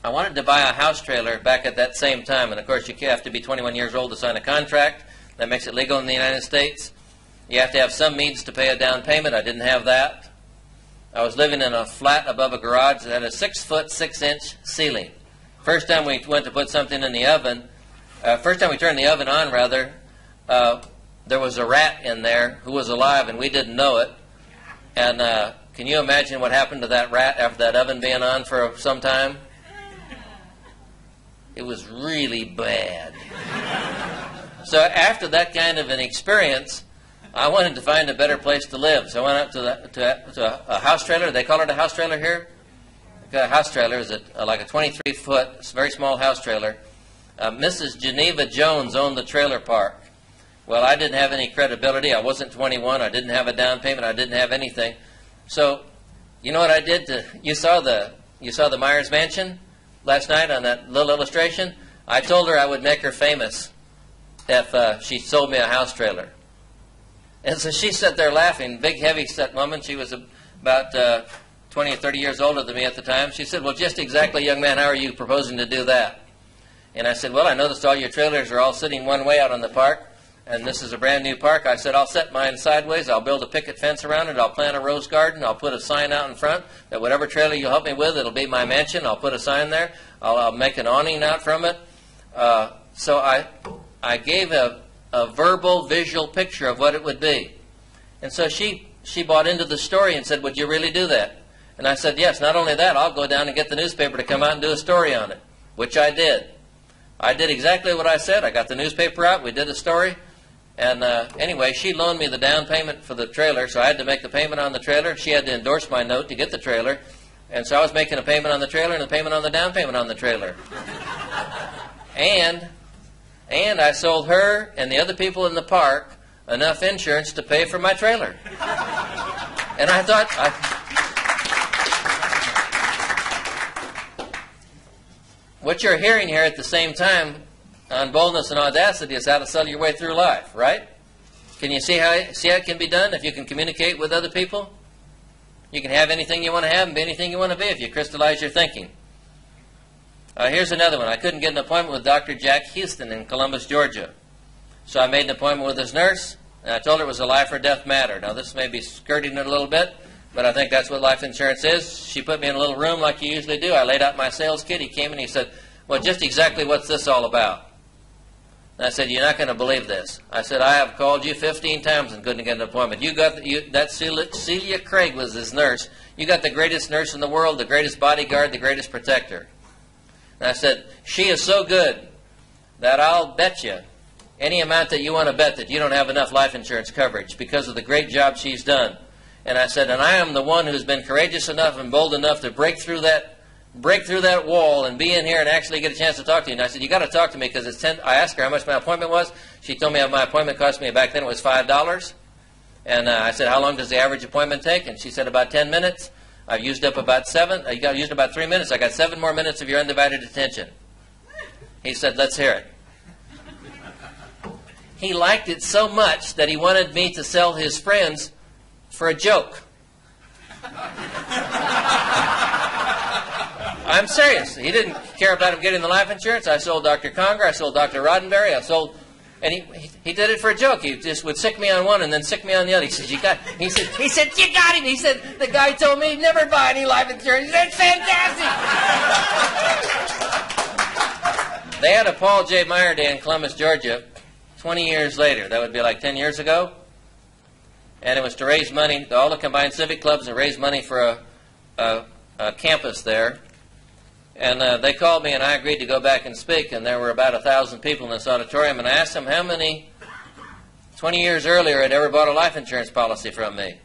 I wanted to buy a house trailer back at that same time, and of course you have to be 21 years old to sign a contract. That makes it legal in the United States. You have to have some means to pay a down payment. I didn't have that. I was living in a flat above a garage that had a 6-foot 6-inch ceiling. First time we went to put something in the oven, first time we turned the oven on, rather, there was a rat in there who was alive, and we didn't know it. And can you imagine what happened to that rat after that oven being on for some time? It was really bad. So after that kind of an experience, I wanted to find a better place to live. So I went up to a house trailer. They call it a house trailer here. A house trailer is like a 23-foot, very small house trailer. Mrs. Geneva Jones owned the trailer park. Well, I didn't have any credibility. I wasn't 21. I didn't have a down payment. I didn't have anything. So, you know what I did? You saw the Myers Mansion last night on that little illustration? I told her I would make her famous if she sold me a house trailer. And so she sat there laughing, big, heavy-set woman. She was about 20 or 30 years older than me at the time. She said, well, just exactly, young man, how are you proposing to do that? And I said, well, I noticed all your trailers are all sitting one way out on the park, and this is a brand new park. I said, I'll set mine sideways. I'll build a picket fence around it. I'll plant a rose garden. I'll put a sign out in front that whatever trailer you'll help me with, it'll be my mansion. I'll put a sign there. I'll make an awning out from it. So I gave a verbal, visual picture of what it would be. And so she bought into the story and said, would you really do that? And I said, yes, not only that, I'll go down and get the newspaper to come out and do a story on it, which I did. I did exactly what I said. I got the newspaper out. We did a story. And anyway, she loaned me the down payment for the trailer, so I had to make the payment on the trailer. She had to endorse my note to get the trailer. And so I was making a payment on the trailer and a payment on the down payment on the trailer. And I sold her and the other people in the park enough insurance to pay for my trailer. And I thought, what you're hearing here at the same time on boldness and audacity is how to sell your way through life, right? Can you see how it can be done if you can communicate with other people? You can have anything you want to have and be anything you want to be if you crystallize your thinking. Here's another one. I couldn't get an appointment with Dr. Jack Houston in Columbus, Georgia. So I made an appointment with his nurse, and I told her it was a life or death matter. Now, this may be skirting it a little bit, but I think that's what life insurance is. She put me in a little room like you usually do. I laid out my sales kit. He came and he said, well, just exactly what's this all about? And I said, you're not going to believe this. I said, I have called you 15 times and couldn't get an appointment. That Celia Craig was his nurse. You got the greatest nurse in the world, the greatest bodyguard, the greatest protector. And I said, she is so good that I'll bet you any amount that you want to bet that you don't have enough life insurance coverage because of the great job she's done. And I said, and I am the one who's been courageous enough and bold enough to break through that wall and be in here and actually get a chance to talk to you. And I said, you got to talk to me because it's I asked her how much my appointment was. She told me my appointment cost me back then it was $5. And I said, how long does the average appointment take? And she said, about 10 minutes. I've used up about 7. I used about 3 minutes. I got 7 more minutes of your undivided attention. He said, let's hear it. He liked it so much that he wanted me to sell his friends for a joke. I'm serious. He didn't care about him getting the life insurance. I sold Dr. Conger. I sold Dr. Roddenberry. And he did it for a joke. He just would sick me on one and then sick me on the other. He said, you got him. He said, you got him. He said, the guy told me never buy any life insurance. He said, fantastic. They had a Paul J. Meyer Day in Columbus, Georgia, 20 years later. That would be like 10 years ago. And it was to raise money, all the combined civic clubs, and raise money for a campus there. And they called me, and I agreed to go back and speak. And there were about 1,000 people in this auditorium. And I asked them how many 20 years earlier had ever bought a life insurance policy from me.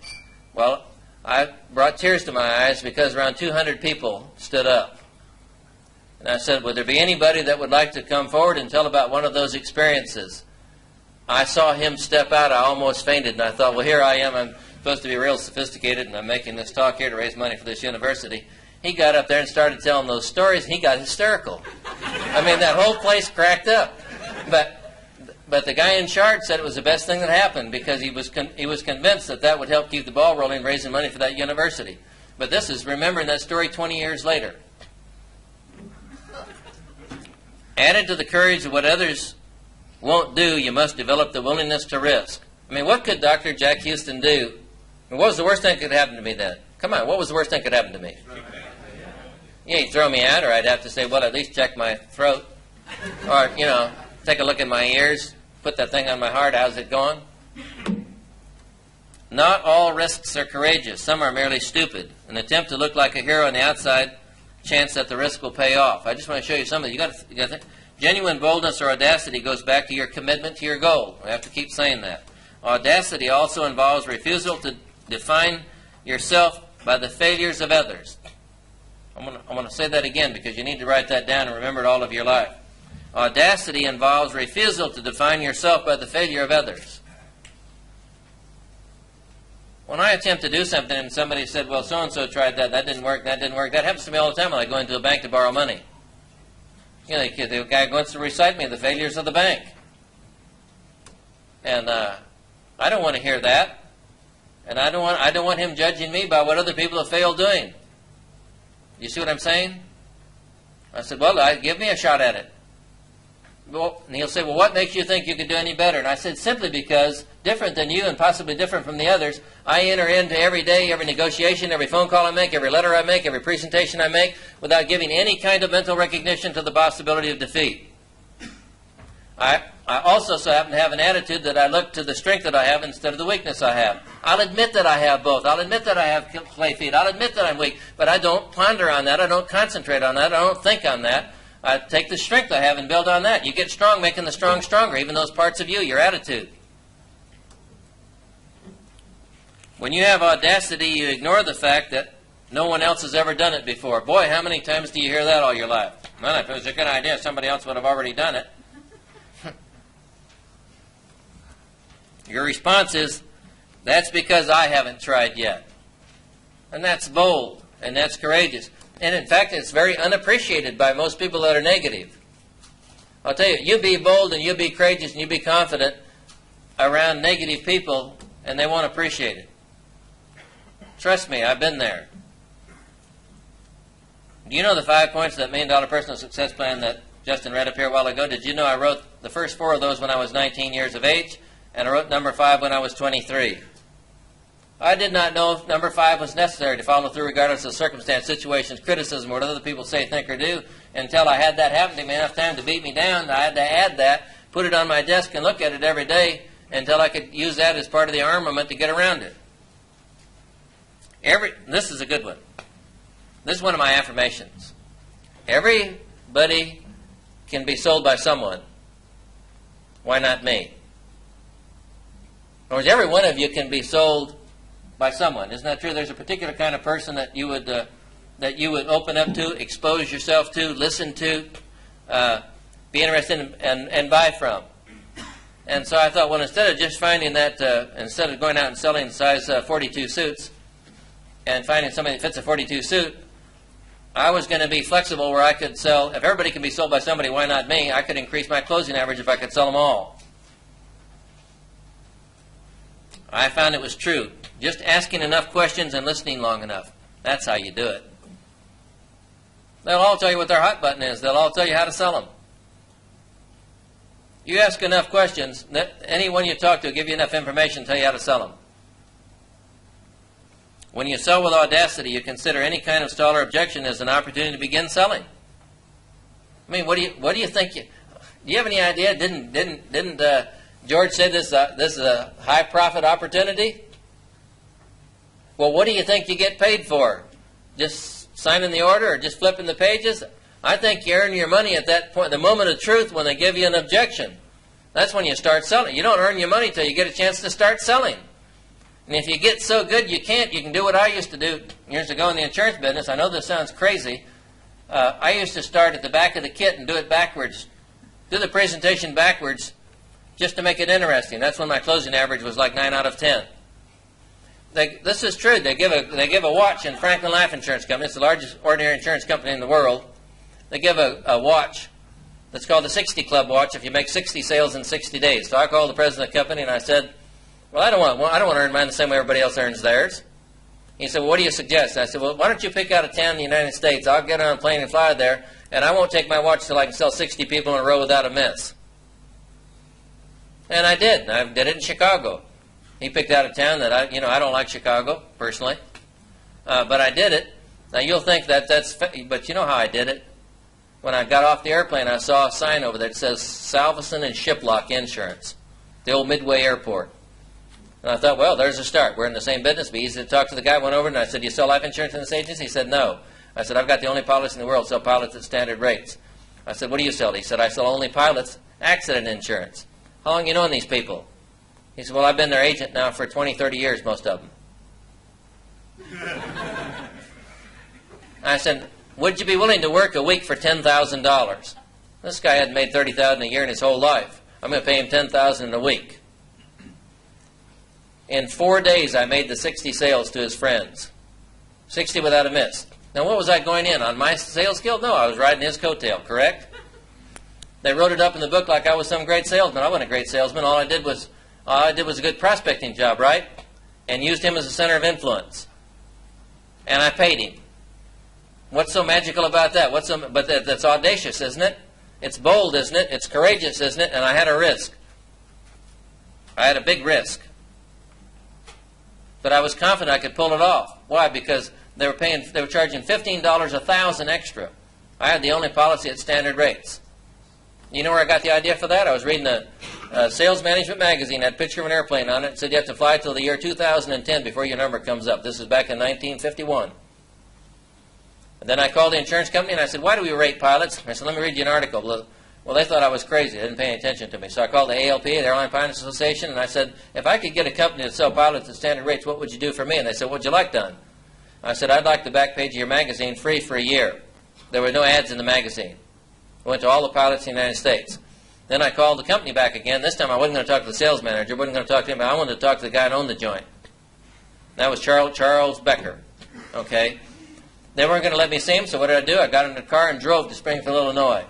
Well, I brought tears to my eyes because around 200 people stood up. And I said, would there be anybody that would like to come forward and tell about one of those experiences? I saw him step out. I almost fainted. And I thought, well, here I am. I'm supposed to be real sophisticated, and I'm making this talk here to raise money for this university. He got up there and started telling those stories, and he got hysterical. I mean, that whole place cracked up. But the guy in charge said it was the best thing that happened because he was convinced that would help keep the ball rolling, raising money for that university. But this is remembering that story 20 years later. Added to the courage of what others won't do, you must develop the willingness to risk. I mean, what could Dr. Jack Houston do? I mean, what was the worst thing that could happen to me then? Come on, what was the worst thing that could happen to me? Yeah, he'd throw me out, or I'd have to say, well, at least check my throat. Or, you know, take a look at my ears, put that thing on my heart, how's it going? Not all risks are courageous. Some are merely stupid. An attempt to look like a hero on the outside, chance that the risk will pay off. I just want to show you something. You got to think. Genuine boldness or audacity goes back to your commitment to your goal. I have to keep saying that. Audacity also involves refusal to define yourself by the failures of others. I'm going to say that again because you need to write that down and remember it all of your life. Audacity involves refusal to define yourself by the failure of others. When I attempt to do something and somebody said, well, so-and-so tried that, that didn't work, that happens to me all the time when I go into a bank to borrow money. You know, the guy wants to recite me the failures of the bank. And I don't want to hear that. And I don't want him judging me by what other people have failed doing. You see what I'm saying? I said, well, give me a shot at it. Well, and he'll say, well, what makes you think you could do any better? And I said, simply because, different than you and possibly different from the others, I enter into every day, every negotiation, every phone call I make, every letter I make, every presentation I make, without giving any kind of mental recognition to the possibility of defeat. I also so happen to have an attitude that I look to the strength that I have instead of the weakness I have. I'll admit that I have both. I'll admit that I have clay feet. I'll admit that I'm weak. But I don't ponder on that. I don't concentrate on that. I don't think on that. I take the strength I have and build on that. You get strong making the strong stronger, even those parts of you, your attitude. When you have audacity, you ignore the fact that no one else has ever done it before. Boy, how many times do you hear that all your life? Well, if it was a good idea, somebody else would have already done it. Your response is, that's because I haven't tried yet. And that's bold, and that's courageous. And in fact, it's very unappreciated by most people that are negative. I'll tell you, you be bold and you be courageous and you be confident around negative people, and they won't appreciate it. Trust me, I've been there. Do you know the 5 points of that $1 Million Personal Success Plan that Justin read up here a while ago? Did you know I wrote the first 4 of those when I was 19 years of age, and I wrote number 5 when I was 23. I did not know if number 5 was necessary to follow through regardless of circumstance, situations, criticism, or what other people say, think, or do, until I had that happen to me enough time to beat me down. I had to add that, put it on my desk, and look at it every day until I could use that as part of the armament to get around it. This is a good one. This is one of my affirmations. Everybody can be sold by someone. Why not me? In other words, every one of you can be sold by someone. Isn't that true? There's a particular kind of person that you would open up to, expose yourself to, listen to, be interested in, and buy from. And so I thought, well, instead of just finding that, instead of going out and selling size 42 suits and finding somebody that fits a 42 suit, I was going to be flexible where I could sell. If everybody can be sold by somebody, why not me? I could increase my closing average if I could sell them all. I found it was true. Just asking enough questions and listening long enough. That's how you do it. They'll all tell you what their hot button is. They'll all tell you how to sell them. You ask enough questions, anyone you talk to will give you enough information to tell you how to sell them. When you sell with audacity, you consider any kind of stall or objection as an opportunity to begin selling. I mean, what do you think? Do you have any idea? Didn't George say this is a high profit opportunity? Well, what do you think you get paid for? Just signing the order or just flipping the pages? I think you earn your money at that point, the moment of truth, when they give you an objection. That's when you start selling. You don't earn your money until you get a chance to start selling. And if you get so good you can do what I used to do years ago in the insurance business. I know this sounds crazy. I used to start at the back of the kit and do it backwards. Do the presentation backwards just to make it interesting. That's when my closing average was like 9 out of 10. This is true. They give a watch in Franklin Life Insurance Company. It's the largest ordinary insurance company in the world. They give a watch that's called the 60 Club watch if you make 60 sales in 60 days. So I called the president of the company and I said, well, I don't want to earn mine the same way everybody else earns theirs. He said, well, what do you suggest? I said, well, why don't you pick out a town in the United States? I'll get on a plane and fly there, and I won't take my watch till I can sell 60 people in a row without a miss. And I did. I did it in Chicago. He picked out a town that I don't like Chicago, personally. But I did it. Now, you'll think but you know how I did it? When I got off the airplane, I saw a sign over there that says Salveson and Shiplock Insurance, the old Midway Airport. And I thought, well, there's a start. We're in the same business. It'd be easy to talk to the guy. I went over and I said, do you sell life insurance in this agency? He said, no. I said, I've got the only pilots in the world sell pilots at standard rates. I said, what do you sell? He said, I sell only pilots accident insurance. How long you known these people? He said, well, I've been their agent now for 20, 30 years, most of them. I said, would you be willing to work a week for $10,000? This guy hadn't made $30,000 a year in his whole life. I'm going to pay him $10,000 in a week. In 4 days, I made the 60 sales to his friends. 60 without a miss. Now, what was I going in? On my sales skill? No, I was riding his coattail, correct? They wrote it up in the book like I was some great salesman. I wasn't a great salesman. All I did was a good prospecting job, right? And used him as a center of influence. And I paid him. What's so magical about that? But that's audacious, isn't it? It's bold, isn't it? It's courageous, isn't it? And I had a risk. I had a big risk. But I was confident I could pull it off. Why? Because they were charging $15 1,000 extra. I had the only policy at standard rates. You know where I got the idea for that? I was reading a Sales Management magazine, had a picture of an airplane on it. It said you have to fly till the year 2010 before your number comes up. This is back in 1951. And then I called the insurance company and I said, why do we rate pilots? I said, let me read you an article. Well, they thought I was crazy. They didn't pay any attention to me. So I called the ALPA, the Airline Pilots Association, and I said, if I could get a company to sell pilots at standard rates, what would you do for me? And they said, what would you like done? I said, I'd like the back page of your magazine free for a year. There were no ads in the magazine. I went to all the pilots in the United States. Then I called the company back again. This time I wasn't going to talk to the sales manager. I wasn't going to talk to him. I wanted to talk to the guy that owned the joint. That was Charles Becker. Okay? They weren't going to let me see him, so what did I do? I got in the car and drove to Springfield, Illinois.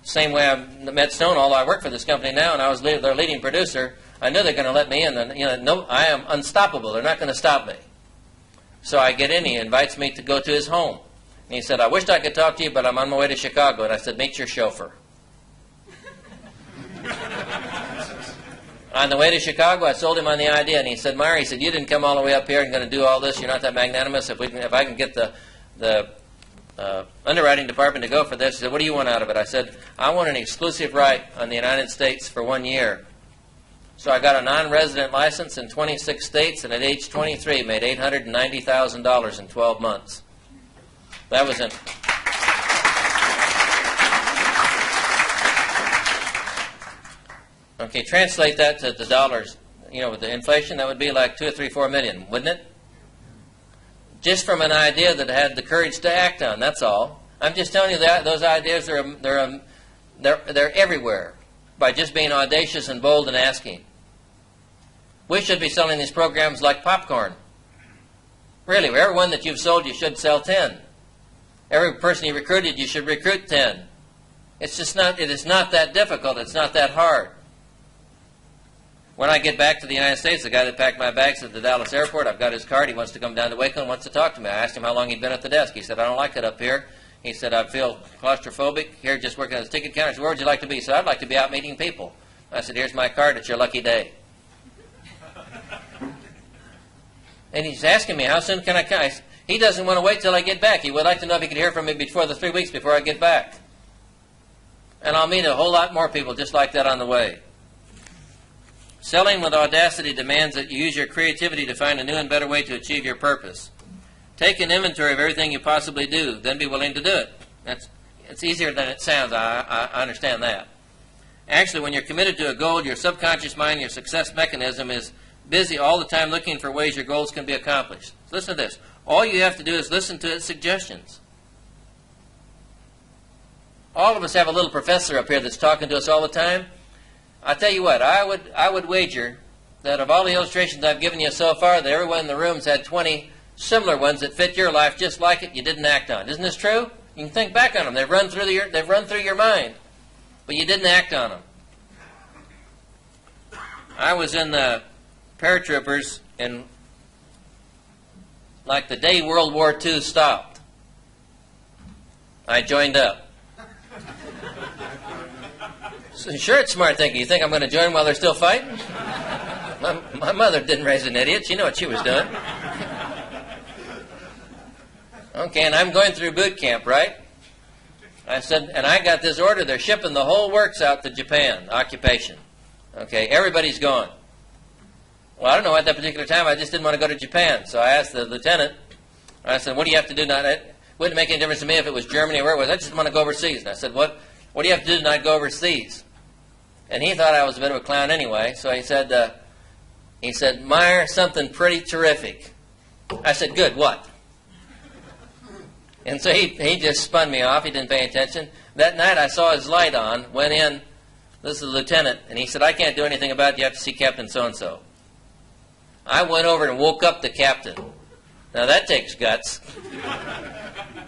Same way I met Stone, although I work for this company now, and I was their leading producer. I knew they're going to let me in. And, no, I am unstoppable. They're not going to stop me. So I get in. He invites me to go to his home. And he said, I wished I could talk to you, but I'm on my way to Chicago. And I said, meet your chauffeur. On the way to Chicago, I sold him on the idea, and he said, Meyer, he said, you didn't come all the way up here and going to do all this. You're not that magnanimous. If I can get the underwriting department to go for this, he said, what do you want out of it? I said, I want an exclusive right on the United States for 1 year. So I got a non-resident license in 26 states, and at age 23, made $890,000 in 12 months. That was in... Okay, translate that to the dollars. With the inflation, that would be like 2 or 3, 4 million, wouldn't it? Just from an idea that I had the courage to act on. That's all. I'm just telling you that those ideas they're everywhere by just being audacious and bold and asking. We should be selling these programs like popcorn. Really, every one that you've sold, you should sell 10. Every person you recruited, you should recruit 10. It's just not. It is not that difficult. It's not that hard. When I get back to the United States, the guy that packed my bags at the Dallas airport, I've got his card. He wants to come down to Waco and wants to talk to me. I asked him how long he'd been at the desk. He said, I don't like it up here. He said, I feel claustrophobic here just working at the ticket counter. I said, where would you like to be? He said, I'd like to be out meeting people. I said, here's my card. It's your lucky day. And he's asking me, how soon can I come? He doesn't want to wait till I get back. He would like to know if he could hear from me before the 3 weeks before I get back. And I'll meet a whole lot more people just like that on the way. Selling with audacity demands that you use your creativity to find a new and better way to achieve your purpose. Take an inventory of everything you possibly do, then be willing to do it. It's easier than it sounds. I understand that. Actually, when you're committed to a goal, your subconscious mind, your success mechanism is busy all the time looking for ways your goals can be accomplished. Listen to this. All you have to do is listen to its suggestions. All of us have a little professor up here that's talking to us all the time. I'll tell you what, I would wager that of all the illustrations I've given you so far, that everyone in the room's had 20 similar ones that fit your life just like it you didn't act on. Isn't this true? You can think back on them. They've run through your mind, but you didn't act on them. I was in the paratroopers in like the day World War II stopped, I joined up. So sure, it's smart thinking. You think I'm going to join while they're still fighting? My mother didn't raise an idiot. She knew what she was doing. Okay, and I'm going through boot camp, right? I said, and I got this order. They're shipping the whole works out to Japan, occupation. Okay, everybody's gone. Well, I don't know, at that particular time, I just didn't want to go to Japan. So I asked the lieutenant, I said, what do you have to do now? It wouldn't make any difference to me if it was Germany or where it was. I just want to go overseas. And I said, what do you have to do tonight to go overseas? And he thought I was a bit of a clown anyway. So he said, Meyer, something pretty terrific. I said, good, what? And so he just spun me off. He didn't pay attention. That night I saw his light on, went in. This is the lieutenant. And he said, I can't do anything about it. You have to see Captain so-and-so. I went over and woke up the captain. Now that takes guts.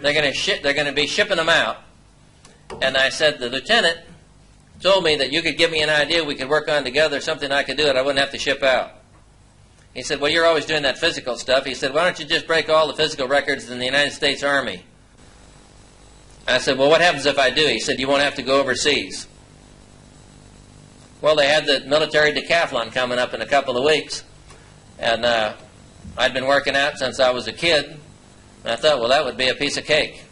They're going to be shipping them out. And I said, the lieutenant told me that you could give me an idea we could work on together, something I could do that I wouldn't have to ship out. He said, well, you're always doing that physical stuff. He said, why don't you just break all the physical records in the United States Army? I said, well, what happens if I do? He said, you won't have to go overseas. Well, they had the military decathlon coming up in a couple of weeks. And I'd been working out since I was a kid. And I thought, well, that would be a piece of cake.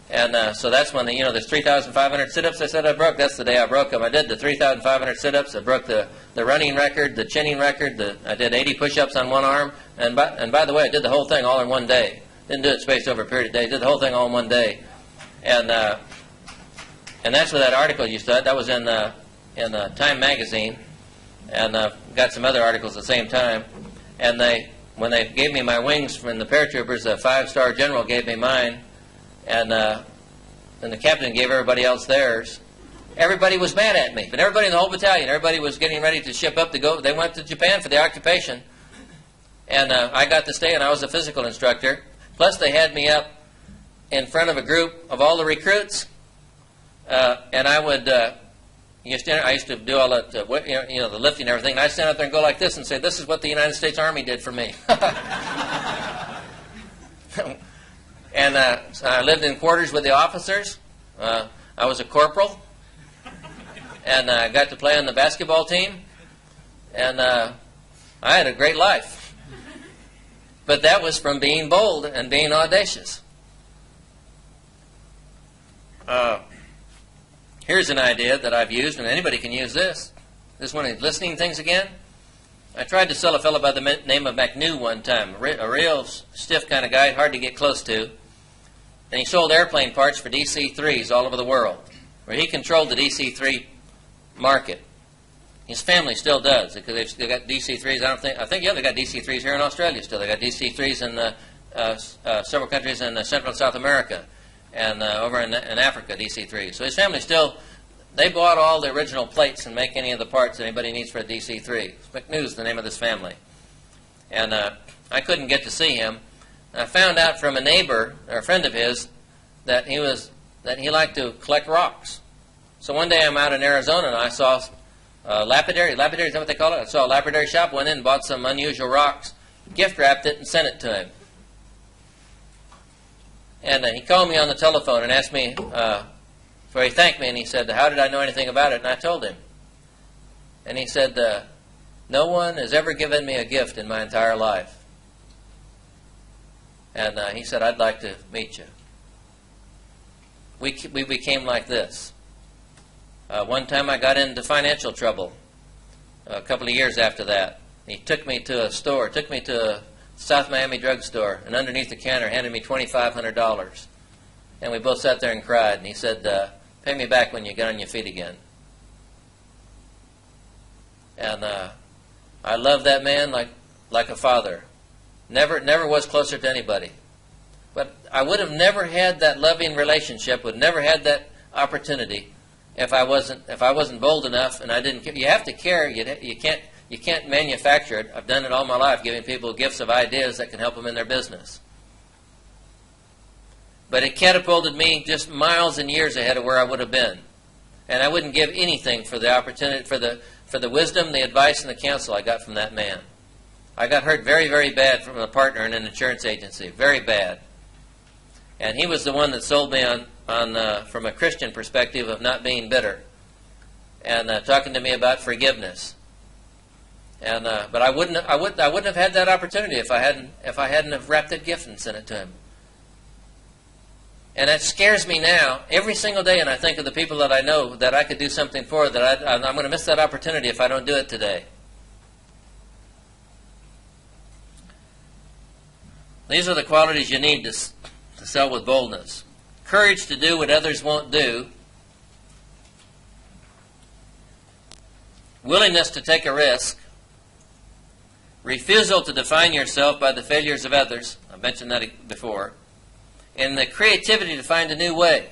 And so that's when, there's 3,500 sit-ups I said I broke. That's the day I broke them. I did the 3,500 sit-ups. I broke the running record, the chinning record. I did 80 push-ups on one arm. And by the way, I did the whole thing all in one day. Didn't do it spaced over a period of days. Did the whole thing all in one day. And that's where that article you said. That was in Time magazine. And got some other articles at the same time. And when they gave me my wings from the paratroopers, a 5-star general gave me mine. And the captain gave everybody else theirs. Everybody was mad at me, but everybody in the whole battalion, everybody was getting ready to ship up to go. They went to Japan for the occupation, and I got to stay, and I was a physical instructor. Plus, they had me up in front of a group of all the recruits, and I would. I used to do all that, the lifting and everything. And I'd stand up there and go like this and say, "This is what the United States Army did for me." And I lived in quarters with the officers. I was a corporal. And I got to play on the basketball team. And I had a great life. But that was from being bold and being audacious. Here's an idea that I've used, and anybody can use this. This is one of these listening things again. I tried to sell a fellow by the name of McNew one time, a real stiff kind of guy, hard to get close to. And he sold airplane parts for DC-3s all over the world, where he controlled the DC-3 market. His family still does, because they've got DC-3s. I think they got DC-3s here in Australia still. They got DC-3s in several countries in Central and South America, and over in Africa, DC-3s. So his family still, they bought all the original plates and make any of the parts that anybody needs for a DC-3. McNew's the name of this family. And I couldn't get to see him. I found out from a neighbor, or a friend of his, that he liked to collect rocks. So one day I'm out in Arizona and I saw lapidary, is that what they call it? I saw a lapidary shop, went in and bought some unusual rocks, gift wrapped it and sent it to him. And he called me on the telephone and asked me, he thanked me, and he said, how did I know anything about it? And I told him. And he said, no one has ever given me a gift in my entire life. And he said, I'd like to meet you. We became like this. One time I got into financial trouble a couple of years after that. He took me to a store, took me to a South Miami drugstore, and underneath the counter handed me $2,500. And we both sat there and cried. And he said, pay me back when you get on your feet again. And I love that man like a father. Never was closer to anybody. But I would have never had that loving relationship, would never had that opportunity if I wasn't bold enough, and I didn't care. You have to care. You can't manufacture it. I've done it all my life, giving people gifts of ideas that can help them in their business. But it catapulted me just miles and years ahead of where I would have been. And I wouldn't give anything for the opportunity, for the wisdom, the advice, and the counsel I got from that man. I got hurt very, very bad from a partner in an insurance agency, very bad. And he was the one that sold me from a Christian perspective of not being bitter, and talking to me about forgiveness. And but I wouldn't have had that opportunity if I hadn't have wrapped that gift and sent it to him. And that scares me now every single day, and I think of the people that I know that I could do something for, that I'm going to miss that opportunity if I don't do it today. These are the qualities you need to sell with boldness. Courage to do what others won't do. Willingness to take a risk. Refusal to define yourself by the failures of others. I mentioned that before. And the creativity to find a new way.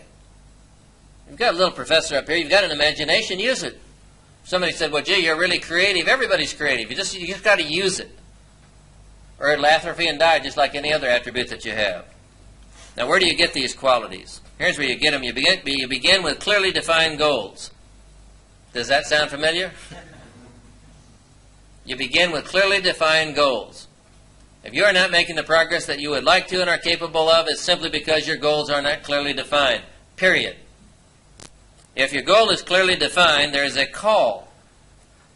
You've got a little professor up here. You've got an imagination. Use it. Somebody said, well, gee, you're really creative. Everybody's creative. You just got to use it. Or it'll atrophy and die just like any other attribute that you have. Now, where do you get these qualities? Here's where you get them. You begin with clearly defined goals. Does that sound familiar? You begin with clearly defined goals. If you are not making the progress that you would like to and are capable of, it's simply because your goals are not clearly defined. Period. If your goal is clearly defined, there is a call,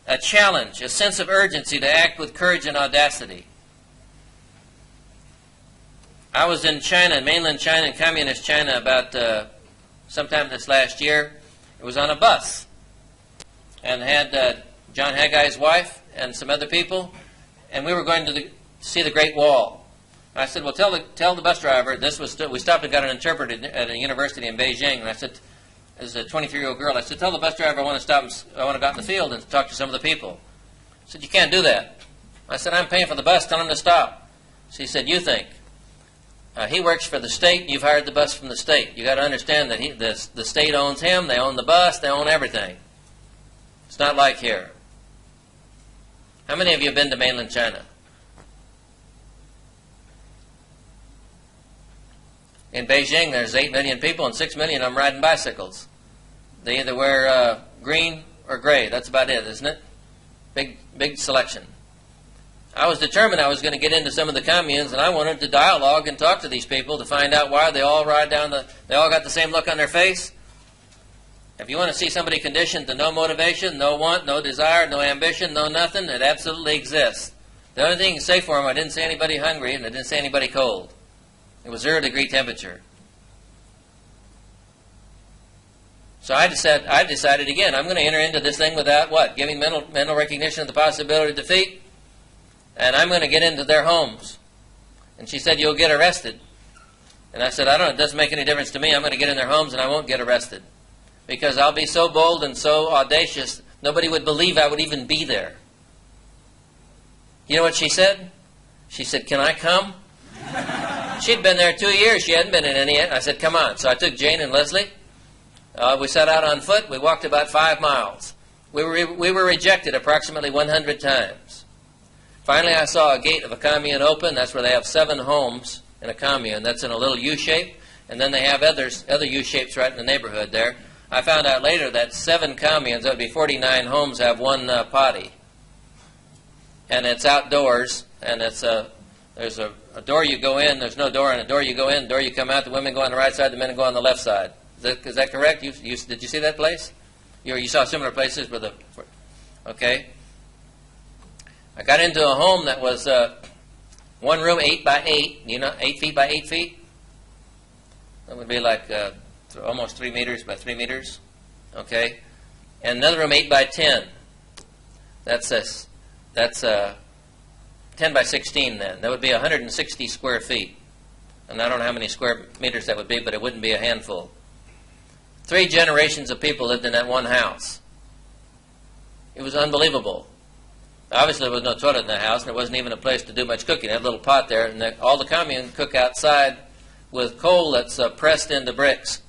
a challenge, a sense of urgency to act with courage and audacity. I was in China, mainland China, in communist China, about sometime this last year. It was on a bus, and had John Haggai's wife and some other people, and we were going to see the Great Wall. I said, well, tell the bus driver, we stopped and got an interpreter at a university in Beijing, and I said, as a 23-year-old girl, I said, tell the bus driver I want to go out in the field and talk to some of the people. She said, you can't do that. I said, I'm paying for the bus, tell him to stop. She said, you think. He works for the state, you've hired the bus from the state. You've got to understand that the state owns him, they own the bus, they own everything. It's not like here. How many of you have been to mainland China? In Beijing, there's 8 million people, and 6 million of them riding bicycles. They either wear green or gray. That's about it, isn't it? Big selection. I was determined I was going to get into some of the communes, and I wanted to dialogue and talk to these people to find out why they all ride down they all got the same look on their face. If you want to see somebody conditioned to no motivation, no want, no desire, no ambition, no nothing, it absolutely exists. The only thing you can say for them, I didn't see anybody hungry, and I didn't see anybody cold. It was 0-degree temperature. So I decided again, I'm going to enter into this thing without what? Giving mental recognition of the possibility of defeat. And I'm going to get into their homes. And she said, you'll get arrested. And I said, I don't know, it doesn't make any difference to me. I'm going to get in their homes and I won't get arrested. Because I'll be so bold and so audacious, nobody would believe I would even be there. You know what she said? She said, can I come? She'd been there 2 years. She hadn't been in any yet. I said, come on. So I took Jane and Leslie. We set out on foot. We walked about 5 miles. We were rejected approximately 100 times. Finally, I saw a gate of a commune open. That's where they have 7 homes in a commune. That's in a little U-shape. And then they have other U-shapes right in the neighborhood there. I found out later that 7 communes, that would be 49 homes, have 1 potty. And it's outdoors. And there's a door you go in. There's no door on a door you go in. The door you come out. The women go on the right side. The men go on the left side. Is that correct? Did you see that place? You saw similar places with okay. I got into a home that was 1 room 8 by 8. 8 feet by 8 feet. That would be like almost 3 meters by 3 meters. Okay. And another room 8 by 10. That's 10 by 16 then. That would be 160 square feet. And I don't know how many square meters that would be, but it wouldn't be a handful. 3 generations of people lived in that one house. It was unbelievable. Obviously, there was no toilet in the house, and there wasn't even a place to do much cooking. They had a little pot there, and all the commune cook outside with coal that's pressed into bricks.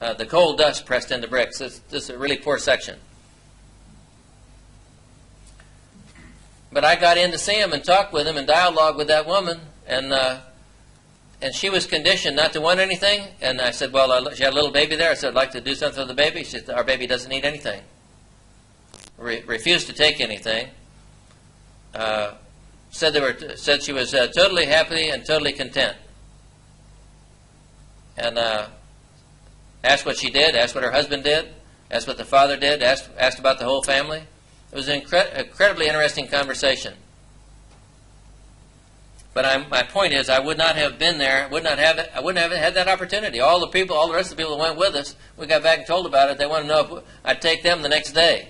The coal dust pressed into bricks. This is a really poor section. But I got in to see him and talk with him and dialogue with that woman, and she was conditioned not to want anything. And I said, well, she had a little baby there. I said, I'd like to do something for the baby. She said, our baby doesn't need anything. Refused to take anything. said she was totally happy and totally content. And asked what she did, asked what her husband did, asked what the father did, asked about the whole family. It was an incredibly interesting conversation. But my point is, I would not have been there. I wouldn't have had that opportunity. All the rest of the people that went with us, we got back and told about it. They wanted to know if I'd take them the next day.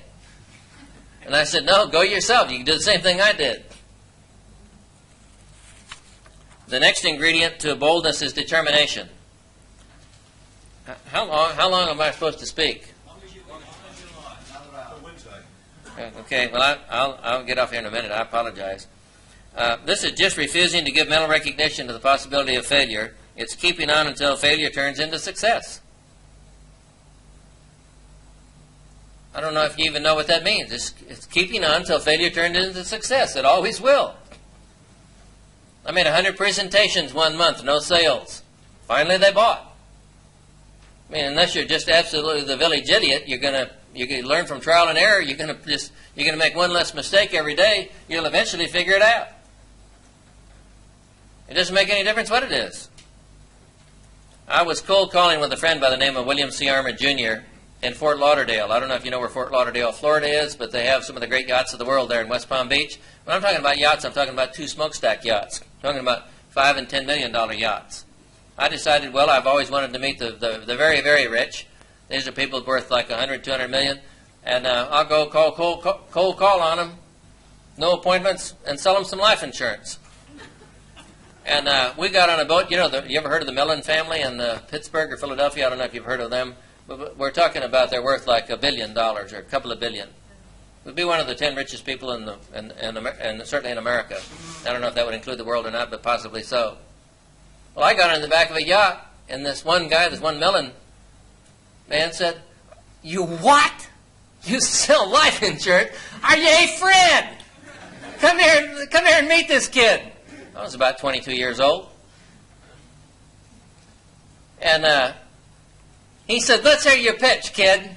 And I said, no, go yourself. You can do the same thing I did. The next ingredient to boldness is determination. How long am I supposed to speak? Okay, well, I'll get off here in a minute. I apologize. This is just refusing to give mental recognition to the possibility of failure. It's keeping on until failure turns into success. I don't know if you even know what that means. It's keeping on until failure turns into success. It always will. I made 100 presentations 1 month, no sales. Finally, they bought. I mean, unless you're just absolutely the village idiot, you're going to learn from trial and error. You're going to make one less mistake every day. You'll eventually figure it out. It doesn't make any difference what it is. I was cold calling with a friend by the name of William C. Armour, Jr. in Fort Lauderdale. I don't know if you know where Fort Lauderdale, Florida is, but they have some of the great yachts of the world there in West Palm Beach. When I'm talking about yachts, I'm talking about 2 smokestack yachts. I'm talking about $5 and $10 million yachts. I decided, well, I've always wanted to meet the very, very rich. These are people worth like 100, 200 million. And I'll go cold call on them, no appointments, and sell them some life insurance. And we got on a boat. You ever heard of the Mellon family in Pittsburgh or Philadelphia? I don't know if you've heard of them. But we're talking about they're worth like $1 billion or a couple of billion. We'd be one of the 10 richest people and certainly in America. I don't know if that would include the world or not, but possibly so. Well, I got on the back of a yacht, and this one Mellon man said, "You what? You sell life insurance? Are you a friend? Come here and meet this kid." I was about 22 years old. And he said, "Let's hear your pitch, kid."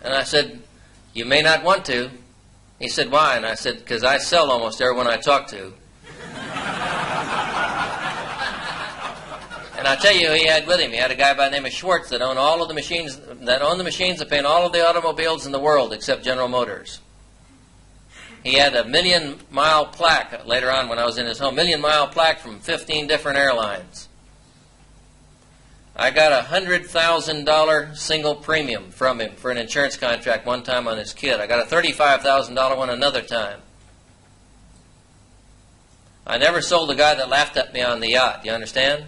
And I said, "You may not want to." He said, "Why?" And I said, "Because I sell almost everyone I talk to." And I'll tell you who he had with him. He had a guy by the name of Schwartz that owned all of the machines, that paint all of the automobiles in the world except General Motors. He had a 1,000,000-mile plaque later on when I was in his home, 1,000,000-mile plaque from 15 different airlines. I got a $100,000 single premium from him for an insurance contract one time on his kid. I got a $35,000 one another time. I never sold the guy that laughed at me on the yacht, you understand?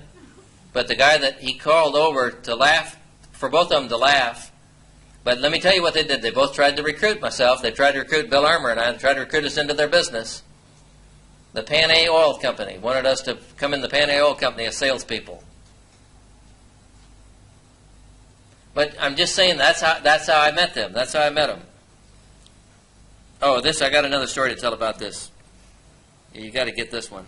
But the guy that he called over to laugh, for both of them to laugh. But let me tell you what they did. They both tried to recruit myself. They tried to recruit Bill Armour, and I tried to recruit us into their business. The Pan A Oil Company wanted us to come in the Pan A Oil Company as salespeople. But I'm just saying that's how I met them. That's how I met them. Oh, I got another story to tell about this. You got to get this one.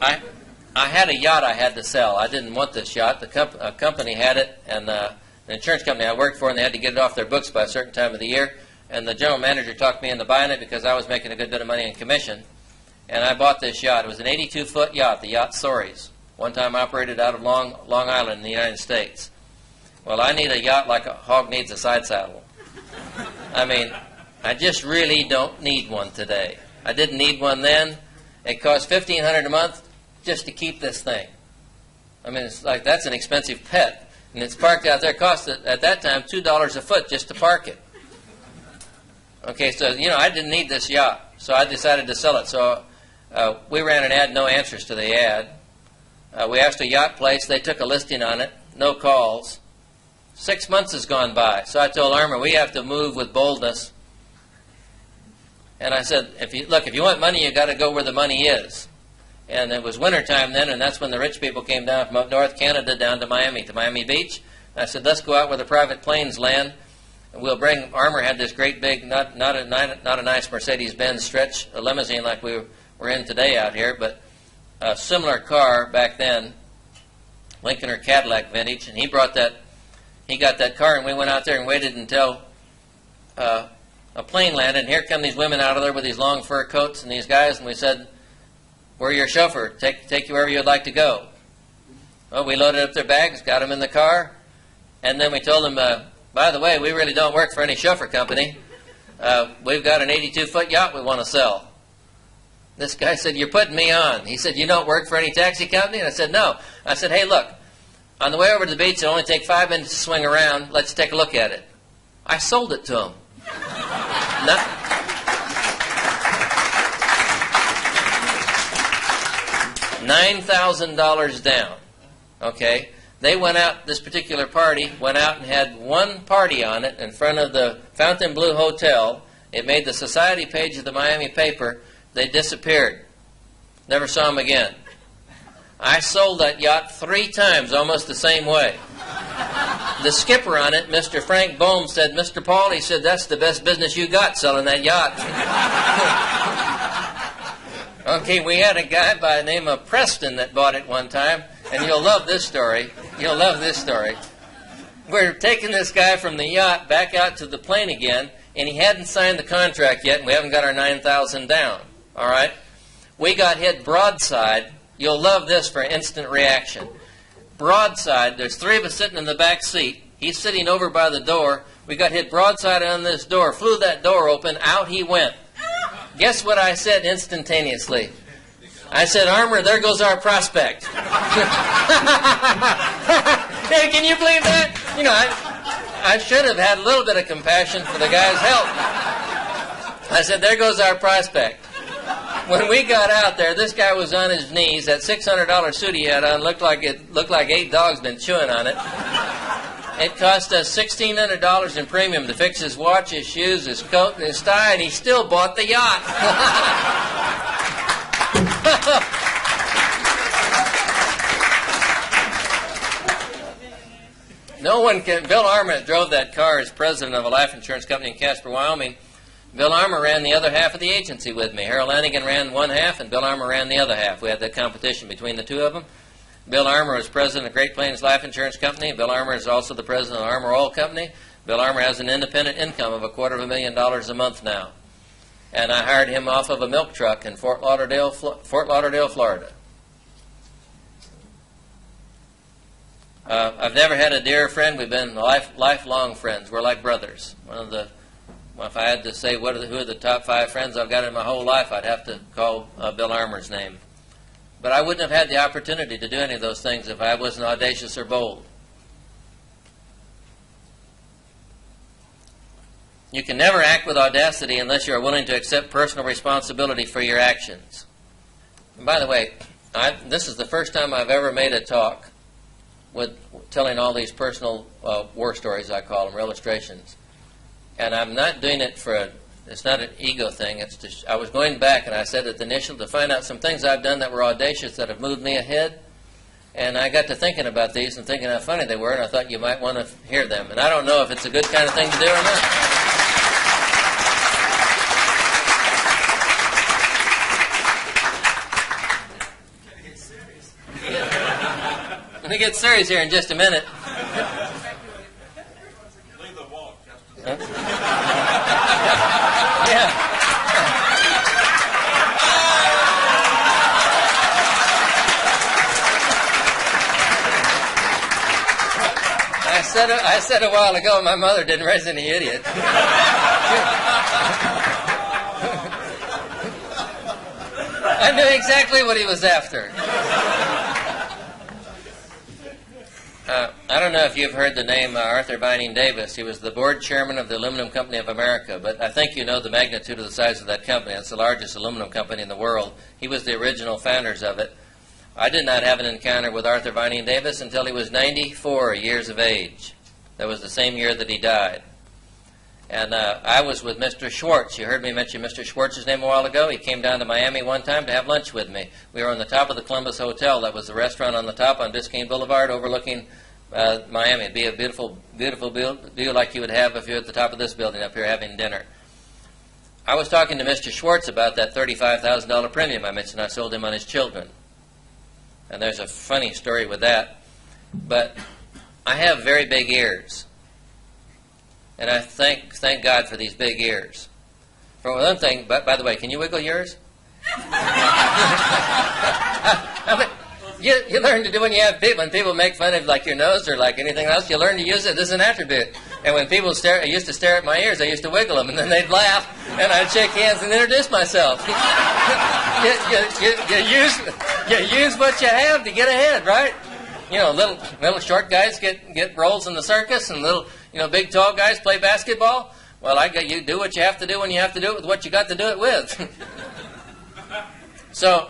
I had a yacht I had to sell. I didn't want this yacht. A company had it, and the insurance company I worked for, and they had to get it off their books by a certain time of the year. And the general manager talked me into buying it because I was making a good bit of money in commission. And I bought this yacht. It was an 82-foot yacht, the yacht Soaries. One time operated out of Long Island in the United States. Well, I need a yacht like a hog needs a side saddle. I mean, I just really don't need one today. I didn't need one then. It cost $1,500 a month just to keep this thing. I mean, it's like that's an expensive pet. And it's parked out there. It cost, at that time, $2 a foot just to park it. Okay, so, I didn't need this yacht. So I decided to sell it. So we ran an ad, no answers to the ad. We asked a yacht place. They took a listing on it. No calls. 6 months has gone by. So I told Armour, we have to move with boldness. And I said, if you want money, you got to go where the money is. And it was wintertime then, and that's when the rich people came down from up north Canada down to Miami Beach. And I said, let's go out where the private planes land. And we'll bring, Armour had this great big, not a nice Mercedes-Benz stretch, a limousine like we're in today out here, but a similar car back then, Lincoln or Cadillac vintage. And he got that car, and we went out there and waited until a plane landed, and here come these women out of there with these long fur coats and these guys, and we said, "We're your chauffeur. Take you wherever you'd like to go." Well, we loaded up their bags, got them in the car, and then we told them, "By the way, we really don't work for any chauffeur company. We've got an 82-foot yacht we want to sell." This guy said, "You're putting me on." He said, "You don't work for any taxi company?" And I said, "No." I said, "Hey, look, on the way over to the beach, it'll only take 5 minutes to swing around. Let's take a look at it." I sold it to him. $9,000 down. Okay? They went out, this particular party, went out and had one party on it in front of the Fontainebleau Hotel. It made the society page of the Miami paper. They disappeared. Never saw them again. I sold that yacht 3 times almost the same way. The skipper on it, Mr. Frank Bohm, said, "Mr. Paul," he said, "that's the best business you got, selling that yacht." Okay, we had a guy by the name of Preston that bought it one time, and you'll love this story. You'll love this story. We're taking this guy from the yacht back out to the plane again, and he hadn't signed the contract yet, and we haven't got our $9,000 down. All right? We got hit broadside. You'll love this for instant reaction. Broadside, there's 3 of us sitting in the back seat. He's sitting over by the door. We got hit broadside on this door. Flew that door open. Out he went. Guess what I said instantaneously? I said, "Armour, there goes our prospect." Hey, can you believe that? You know, I should have had a little bit of compassion for the guy's health. I said, "There goes our prospect." When we got out there, this guy was on his knees. That $600 suit he had on looked like 8 dogs been chewing on it. It cost us $1,600 in premium to fix his watch, his shoes, his coat, and his tie, and he still bought the yacht. No one can. Bill Armour drove that car as president of a life insurance company in Casper, Wyoming. Bill Armour ran the other half of the agency with me. Harold Lanigan ran one half, and Bill Armour ran the other half. We had that competition between the two of them. Bill Armour was president of Great Plains Life Insurance Company. Bill Armour is also the president of Armour Oil Company. Bill Armour has an independent income of $250,000 a month now. And I hired him off of a milk truck in Fort Lauderdale, Florida. I've never had a dearer friend. We've been lifelong friends. We're like brothers. If I had to say who are the top 5 friends I've got in my whole life, I'd have to call Bill Armour's name. But I wouldn't have had the opportunity to do any of those things if I wasn't audacious or bold. You can never act with audacity unless you are willing to accept personal responsibility for your actions. And by the way, this is the first time I've ever made a talk with telling all these personal war stories, I call them, or illustrations. And I'm not doing it it's not an ego thing. It's just, I was going back, and I said at the initial, to find out some things I've done that were audacious that have moved me ahead. And I got to thinking about these and thinking how funny they were, and I thought you might want to hear them. And I don't know if it's a good kind of thing to do or not. Let me get serious here in just a minute. Leave the walk. Huh? Yeah. I said a while ago my mother didn't raise any idiot. I knew exactly what he was after. I don't know if you've heard the name Arthur Vining Davis. He was the board chairman of the Aluminum Company of America, but I think you know the magnitude of the size of that company. It's the largest aluminum company in the world. He was the original founders of it. I did not have an encounter with Arthur Vining Davis until he was 94 years of age. That was the same year that he died. And I was with Mr. Schwartz. You heard me mention Mr. Schwartz's name a while ago. He came down to Miami one time to have lunch with me. We were on the top of the Columbus Hotel. That was the restaurant on the top on Biscayne Boulevard overlooking Miami. It'd be a beautiful, beautiful view like you would have if you're at the top of this building up here having dinner. I was talking to Mr. Schwartz about that $35,000 premium I mentioned I sold him on his children. And there's a funny story with that. But I have very big ears. And I thank God for these big ears. For one thing, by the way, can you wiggle yours? I mean, you learn to do when people make fun of like your nose or like anything else, you learn to use it as an attribute. And when people used to stare at my ears, I used to wiggle them, and then they'd laugh, and I'd shake hands and introduce myself. you use what you have to get ahead, right? You know, little short guys get roles in the circus, and little big tall guys play basketball. Well, you do what you have to do when you have to do it with what you got to do it with. So,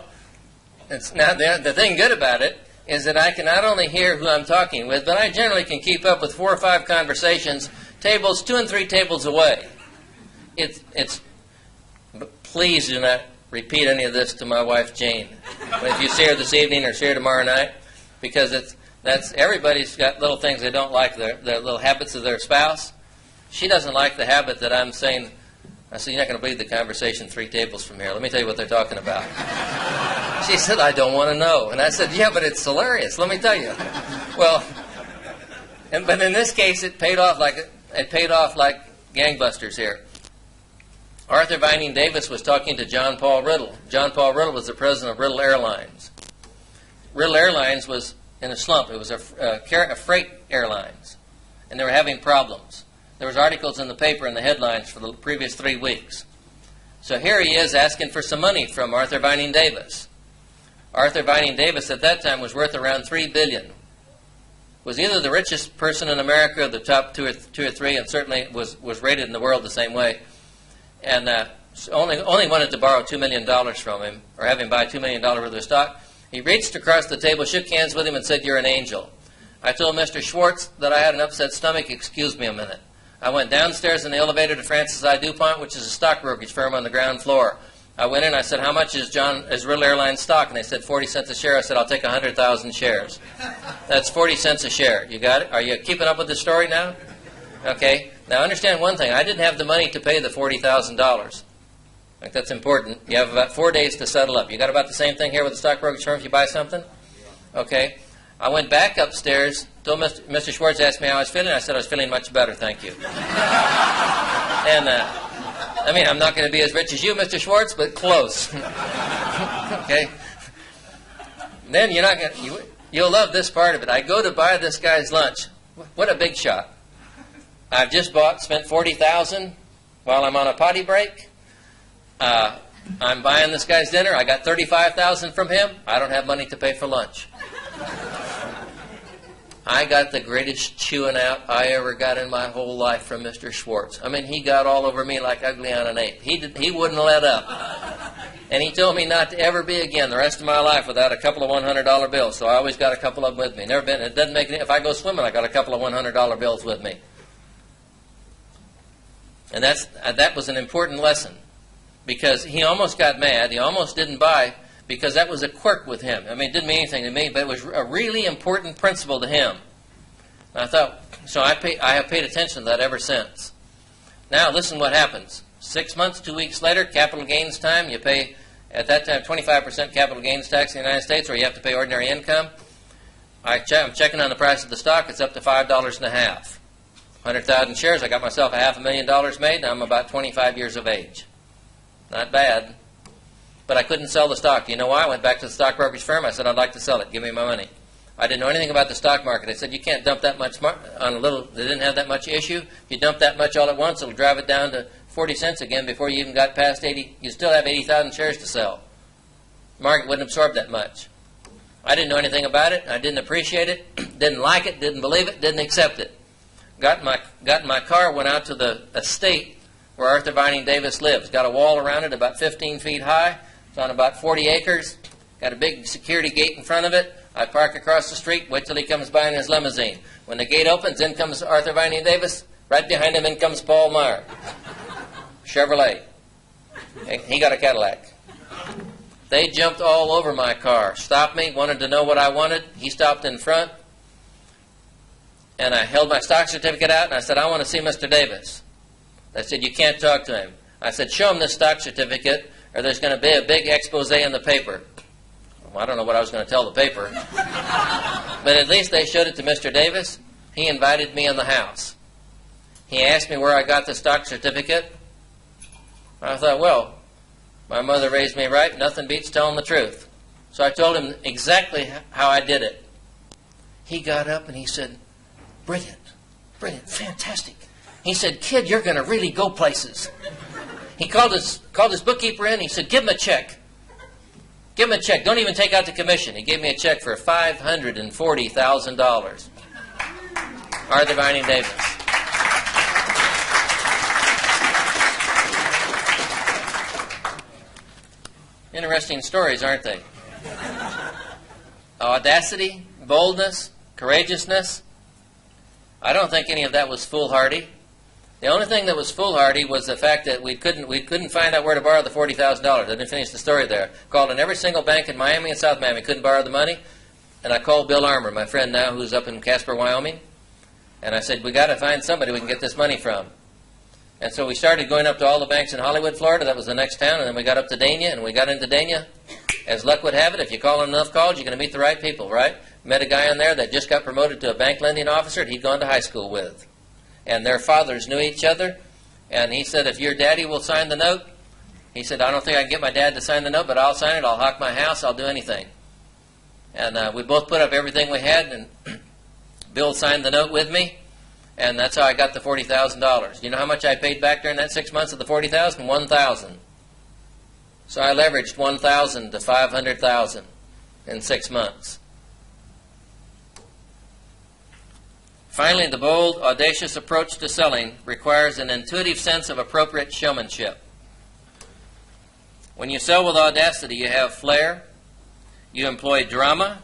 now the thing good about it is that I can not only hear who I'm talking with, but I generally can keep up with 4 or 5 conversations, tables 2 and 3 tables away. Please do not repeat any of this to my wife Jane. If you see her this evening or see her tomorrow night, because everybody's got little things they don't like, their little habits of their spouse. She doesn't like the habit that I'm saying. I said, "You're not going to believe the conversation 3 tables from here. Let me tell you what they're talking about." She said, "I don't want to know." And I said, "Yeah, but it's hilarious. Let me tell you." Well, but in this case, it paid off like gangbusters here. Arthur Vining Davis was talking to John Paul Riddle. John Paul Riddle was the president of Riddle Airlines. Riddle Airlines was in a slump. It was a freight airlines, and they were having problems. There was articles in the paper in the headlines for the previous 3 weeks. So here he is asking for some money from Arthur Vining Davis. Arthur Vining Davis at that time was worth around $3 billion. Was either the richest person in America or the top two or three, and certainly was rated in the world the same way. And only wanted to borrow $2 million from him, or have him buy $2 million worth of stock. He reached across the table, shook hands with him, and said, "You're an angel." I told Mr. Schwartz that I had an upset stomach. Excuse me a minute. I went downstairs in the elevator to Francis I. DuPont, which is a stock brokerage firm on the ground floor. I went in, I said, "How much is Riddle Airlines stock?" And they said, 40 cents a share. I said, "I'll take 100,000 shares. That's 40 cents a share. You got it? Are you keeping up with the story now? Okay. Now understand one thing. I didn't have the money to pay the $40,000. Like, that's important. You have about 4 days to settle up. You got about the same thing here with the stock brokerage firm if you buy something? Okay. I went back upstairs, told Mr. Schwartz asked me how I was feeling. I said I was feeling much better, thank you. And, I'm not going to be as rich as you, Mr. Schwartz, but close. Okay? Then you'll love this part of it. I go to buy this guy's lunch. What a big shot. I've just spent $40,000 while I'm on a potty break. I'm buying this guy's dinner. I got $35,000 from him. I don't have money to pay for lunch. I got the greatest chewing out I ever got in my whole life from Mr. Schwartz. He got all over me like ugly on an ape. He wouldn't let up. And he told me not to ever be again the rest of my life without a couple of $100 bills. So I always got a couple of them with me. It doesn't make any, if I go swimming, I got a couple of $100 bills with me. And that was an important lesson, because he almost got mad. He almost didn't buy, because that was a quirk with him. It didn't mean anything to me, but it was a really important principle to him. And I thought, so I have paid attention to that ever since. Now listen what happens. 6 months, 2 weeks later, capital gains time, you pay, at that time, 25% capital gains tax in the United States, or you have to pay ordinary income. I'm checking on the price of the stock. It's up to $5.50. 100,000 shares, I got myself $500,000 made, and I'm about 25 years of age. Not bad. But I couldn't sell the stock. Do you know why? I went back to the stock brokerage firm. I said, "I'd like to sell it. Give me my money." I didn't know anything about the stock market. They said, "You can't dump that much on a little." They didn't have that much issue. If you dump that much all at once, it'll drive it down to 40 cents again before you even got past 80. You still have 80,000 shares to sell. The market wouldn't absorb that much. I didn't know anything about it. I didn't appreciate it. Didn't like it. Didn't believe it. Didn't accept it. Got in my car, went out to the estate where Arthur Vining Davis lives. Got a wall around it about 15 feet high. It's on about 40 acres. Got a big security gate in front of it. I park across the street, wait till he comes by in his limousine. When the gate opens, in comes Arthur Vining Davis. Right behind him, in comes Paul Meyer. Chevrolet. He got a Cadillac. They jumped all over my car, stopped me, wanted to know what I wanted. He stopped in front. And I held my stock certificate out, and I said, "I want to see Mr. Davis." They said, "You can't talk to him." I said, "Show him this stock certificate, or there's going to be a big expose in the paper." Well, I don't know what I was going to tell the paper. But at least they showed it to Mr. Davis. He invited me in the house. He asked me where I got the stock certificate. I thought, well, my mother raised me right. Nothing beats telling the truth. So I told him exactly how I did it. He got up and he said, brilliant, brilliant, fantastic. He said, kid, you're going to really go places. He called his bookkeeper in. He said, give him a check. Give him a check. Don't even take out the commission. He gave me a check for $540,000. Arthur Vining Davis. Interesting stories, aren't they? Audacity, boldness, courageousness. I don't think any of that was foolhardy. The only thing that was foolhardy was the fact that we couldn't find out where to borrow the $40,000. I didn't finish the story there. Called in every single bank in Miami and South Miami. Couldn't borrow the money. And I called Bill Armour, my friend now, who's up in Casper, Wyoming. And I said, we got to find somebody we can get this money from. And so we started going up to all the banks in Hollywood, Florida. That was the next town. And then we got up to Dania, and we got into Dania. As luck would have it, if you call in enough calls, you're going to meet the right people, right? Met a guy in there that just got promoted to a bank lending officer that he'd gone to high school with. And their fathers knew each other. And he said, if your daddy will sign the note, he said, I don't think I can get my dad to sign the note, but I'll sign it. I'll hawk my house. I'll do anything. And we both put up everything we had, and Bill signed the note with me. And that's how I got the $40,000. You know how much I paid back during that 6 months of the $40,000? $1,000. So I leveraged $1,000 to $500,000 in 6 months. Finally, the bold, audacious approach to selling requires an intuitive sense of appropriate showmanship. When you sell with audacity, you have flair, you employ drama,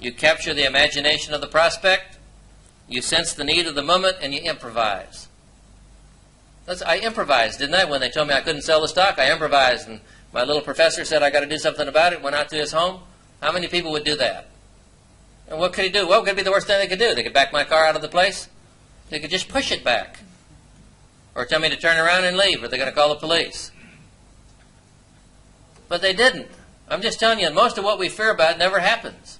you capture the imagination of the prospect, you sense the need of the moment, and you improvise. I improvised, didn't I? When they told me I couldn't sell the stock, I improvised. And my little professor said I got to do something about it, went out to his home. How many people would do that? And what could he do? What could be the worst thing they could do? They could back my car out of the place. They could just push it back. Or tell me to turn around and leave, or they're going to call the police. But they didn't. I'm just telling you, most of what we fear about never happens.